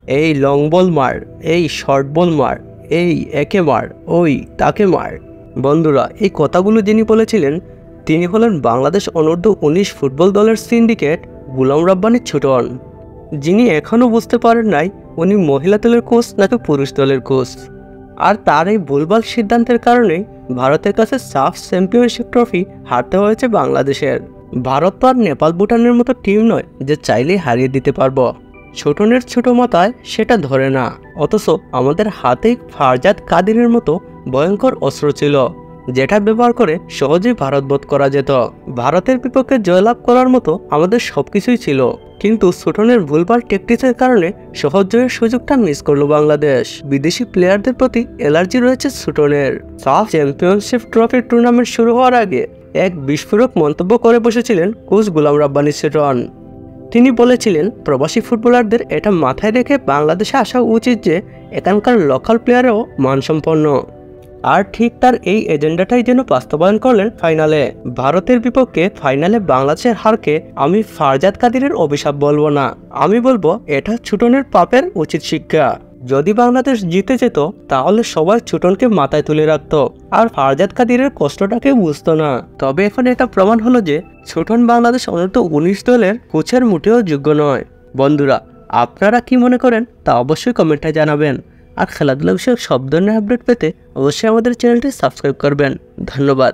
এই long ball মার, এই শর্ট বল মার, এই একে মার, ওই তাকে মার। বন্ধুরা, এই কথাগুলো যিনি বলেছিলেন তিনি হলেন বাংলাদেশ অনূর্ধ্ব-19 ফুটবল দলের সিন্ডিকেট গোলাম রাব্বানী ছোটন, যিনি এখনও বুঝতে পারেন নাই উনি মহিলা দলের কোচ নাকি পুরুষ দলের কোচ। আর তার এই ভুলভাল সিদ্ধান্তের কারণে ভারতের কাছে সাফ চ্যাম্পিয়নশিপ ট্রফি হারতে হয়েছে বাংলাদেশের। ভারত তো আর নেপাল ভুটানের মতো টিম নয় যে চাইলেই হারিয়ে দিতে পারবো। ছোটনের ছোট মাথায় সেটা ধরে না, অথচ আমাদের হাতে ফারজাদ কাদিরের মতো ভয়ঙ্কর অস্ত্র ছিল যেটা ব্যবহার করে সহজেই ভারত বধ করা যেত। ভারতের বিপক্ষে জয়লাভ করার মতো আমাদের সবকিছুই ছিল, কিন্তু ছোটনের ভুলভাল ট্যাকটিক্সের কারণে সহজ জয়ের সুযোগটা মিস করলো বাংলাদেশ। বিদেশি প্লেয়ারদের প্রতি অ্যালার্জি রয়েছে ছোটনের। সাফ চ্যাম্পিয়নশিপ ট্রফির টুর্নামেন্ট শুরু হওয়ার আগে এক বিস্ফোরক মন্তব্য করে বসেছিলেন কোচ গোলাম রাব্বানী ছোটন। তিনি বলেছিলেন, প্রবাসী ফুটবলারদের এটা মাথায় রেখে বাংলাদেশে আসা উচিত যে এখানকার লোকাল প্লেয়ারও মানসম্পন্ন। আর ঠিক তার এই এজেন্ডাটাই যেন বাস্তবায়ন করলেন ফাইনালে। ভারতের বিপক্ষে ফাইনালে বাংলাদেশের হারকে আমি ফারজাদ কাদিরের অভিশাপ বলবো না, আমি বলবো এটা ছোটনের পাপের উচিত শিক্ষা। যদি বাংলাদেশ জিতে যেত তাহলে সবাই ছোটনকে মাথায় তুলে রাখত আর ফারজাদ কাদিরের কষ্টটাকে বুঝতো না। তবে এখন এটা প্রমাণ হলো যে ছোটন বাংলাদেশ অনূর্ধ্ব-19 দলের কোচের মোটেও যোগ্য নয়। বন্ধুরা, আপনারা কি মনে করেন তা অবশ্যই কমেন্টে জানাবেন। আর খেলাধুলা বিষয়ক সব ধরনের আপডেট পেতে অবশ্যই আমাদের চ্যানেলটি সাবস্ক্রাইব করবেন। ধন্যবাদ।